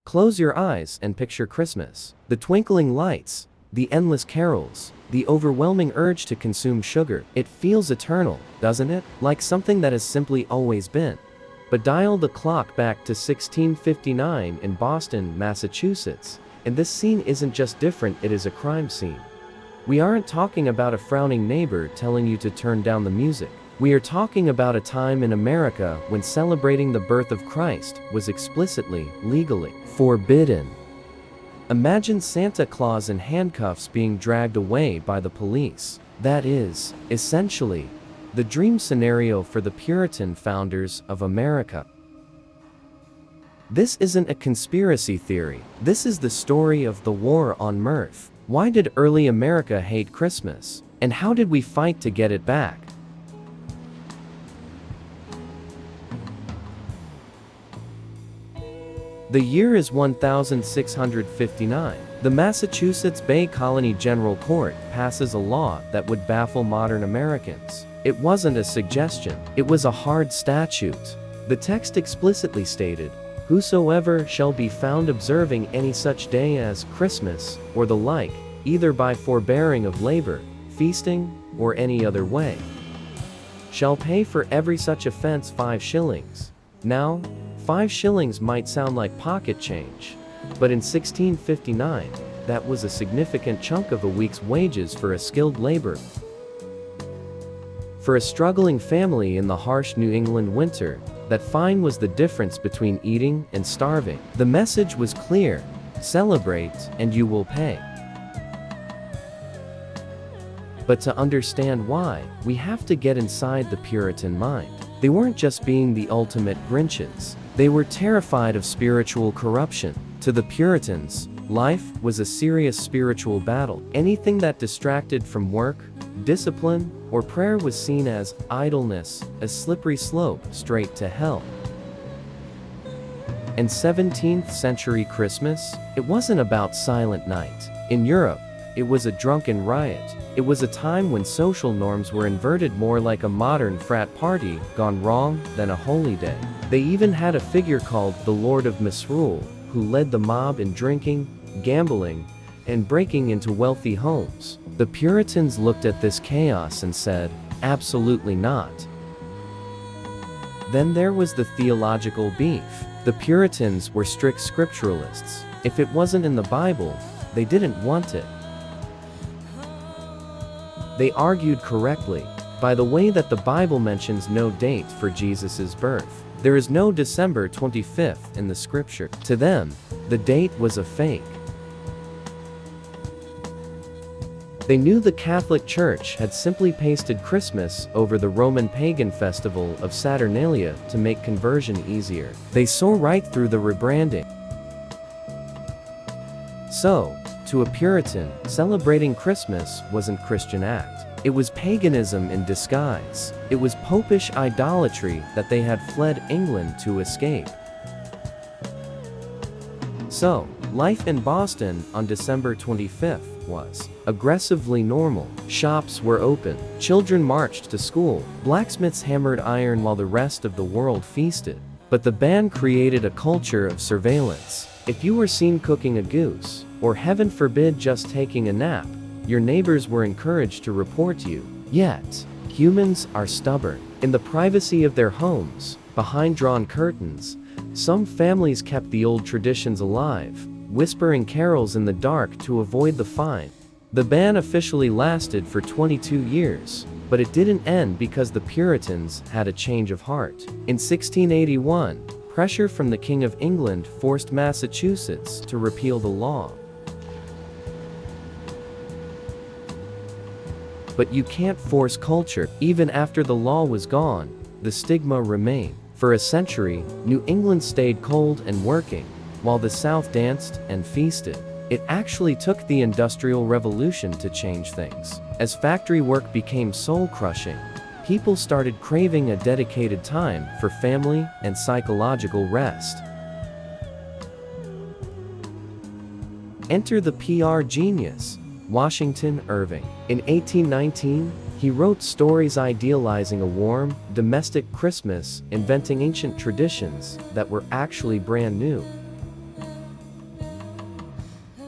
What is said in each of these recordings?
Close your eyes and picture Christmas. The twinkling lights, the endless carols, the overwhelming urge to consume sugar. It feels eternal, doesn't it? Like something that has simply always been. But dial the clock back to 1659 in Boston, Massachusetts, and this scene isn't just different, it is a crime scene. We aren't talking about a frowning neighbor telling you to turn down the music. We are talking about a time in America when celebrating the birth of Christ was explicitly, legally, forbidden. Imagine Santa Claus in handcuffs being dragged away by the police. That is, essentially, the dream scenario for the Puritan founders of America. This isn't a conspiracy theory. This is the story of the war on mirth. Why did early America hate Christmas? And how did we fight to get it back? The year is 1659. The Massachusetts Bay Colony General Court passes a law that would baffle modern Americans. It wasn't a suggestion, it was a hard statute. The text explicitly stated, "Whosoever shall be found observing any such day as Christmas, or the like, either by forbearing of labor, feasting, or any other way, shall pay for every such offense 5 shillings. Now, 5 shillings might sound like pocket change, but in 1659, that was a significant chunk of a week's wages for a skilled laborer. For a struggling family in the harsh New England winter, that fine was the difference between eating and starving. The message was clear: celebrate and you will pay. But to understand why, we have to get inside the Puritan mind. They weren't just being the ultimate Grinches. They were terrified of spiritual corruption. To the Puritans, life was a serious spiritual battle. Anything that distracted from work, discipline, or prayer was seen as idleness, a slippery slope straight to hell. And 17th century Christmas, it wasn't about Silent Night. In Europe, it was a drunken riot. It was a time when social norms were inverted, more like a modern frat party gone wrong than a holy day. They even had a figure called the Lord of Misrule, who led the mob in drinking, gambling, and breaking into wealthy homes. The Puritans looked at this chaos and said, absolutely not. Then there was the theological beef. The Puritans were strict scripturalists. If it wasn't in the Bible, they didn't want it. They argued correctly, by the way, that the Bible mentions no date for Jesus' birth. There is no December 25th in the scripture. To them, the date was a fake. They knew the Catholic Church had simply pasted Christmas over the Roman pagan festival of Saturnalia to make conversion easier. They saw right through the rebranding. So, to a Puritan, celebrating Christmas wasn't Christian act. It was paganism in disguise. It was Popish idolatry that they had fled England to escape. So, life in Boston on December 25th was aggressively normal. Shops were open. Children marched to school. Blacksmiths hammered iron while the rest of the world feasted. But the ban created a culture of surveillance. If you were seen cooking a goose, or heaven forbid just taking a nap, your neighbors were encouraged to report you. Yet, humans are stubborn. In the privacy of their homes, behind drawn curtains, some families kept the old traditions alive, whispering carols in the dark to avoid the fine. The ban officially lasted for 22 years, but it didn't end because the Puritans had a change of heart. In 1681, pressure from the King of England forced Massachusetts to repeal the law. But you can't force culture. Even after the law was gone, the stigma remained. For a century, New England stayed cold and working, while the South danced and feasted. It actually took the Industrial Revolution to change things. As factory work became soul-crushing, people started craving a dedicated time for family and psychological rest. Enter the PR genius, Washington Irving. In 1819, he wrote stories idealizing a warm, domestic Christmas, inventing ancient traditions that were actually brand new.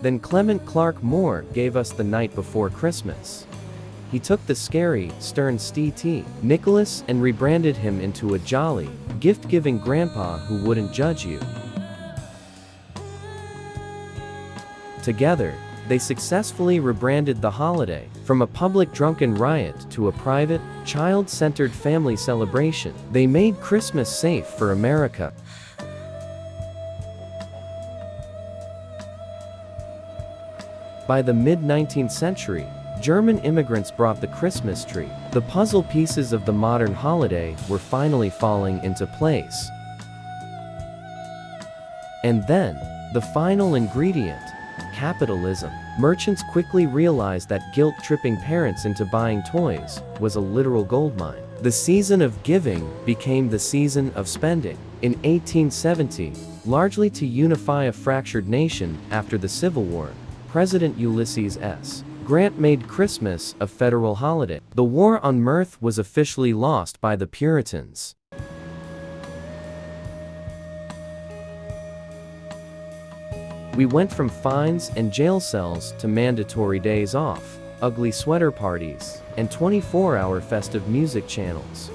Then Clement Clarke Moore gave us The Night Before Christmas. He took the scary, stern St. Nicholas and rebranded him into a jolly, gift-giving grandpa who wouldn't judge you. Together, they successfully rebranded the holiday from a public drunken riot to a private, child-centered family celebration. They made Christmas safe for America. By the mid-19th century, German immigrants brought the Christmas tree. The puzzle pieces of the modern holiday were finally falling into place. And then, the final ingredient: capitalism. Merchants quickly realized that guilt-tripping parents into buying toys was a literal goldmine. The season of giving became the season of spending. In 1870, largely to unify a fractured nation after the Civil War, President Ulysses S. Grant made Christmas a federal holiday. The war on Mirth was officially lost by the Puritans. We went from fines and jail cells to mandatory days off, ugly sweater parties, and 24-hour festive music channels.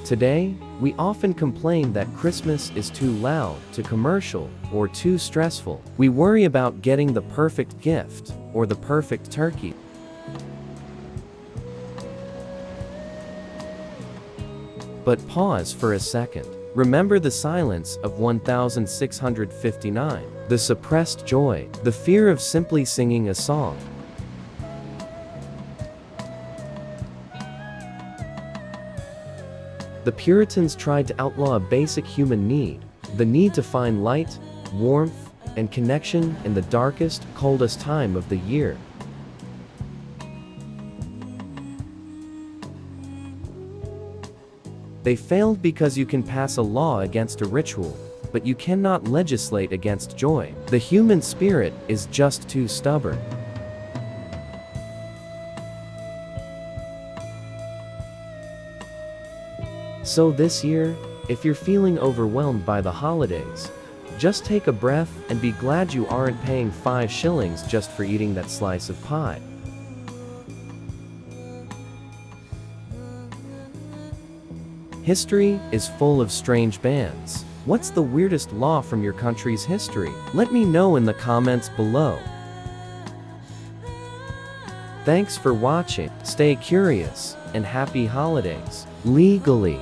Today, we often complain that Christmas is too loud, too commercial, or too stressful. We worry about getting the perfect gift, or the perfect turkey. But pause for a second. Remember the silence of 1659, the suppressed joy, the fear of simply singing a song. The Puritans tried to outlaw a basic human need, the need to find light, warmth, and connection in the darkest, coldest time of the year. They failed because you can pass a law against a ritual, but you cannot legislate against joy. The human spirit is just too stubborn. So this year, if you're feeling overwhelmed by the holidays, just take a breath and be glad you aren't paying 5 shillings just for eating that slice of pie. History is full of strange bans. What's the weirdest law from your country's history? Let me know in the comments below. Thanks for watching. Stay curious, and happy holidays. Legally.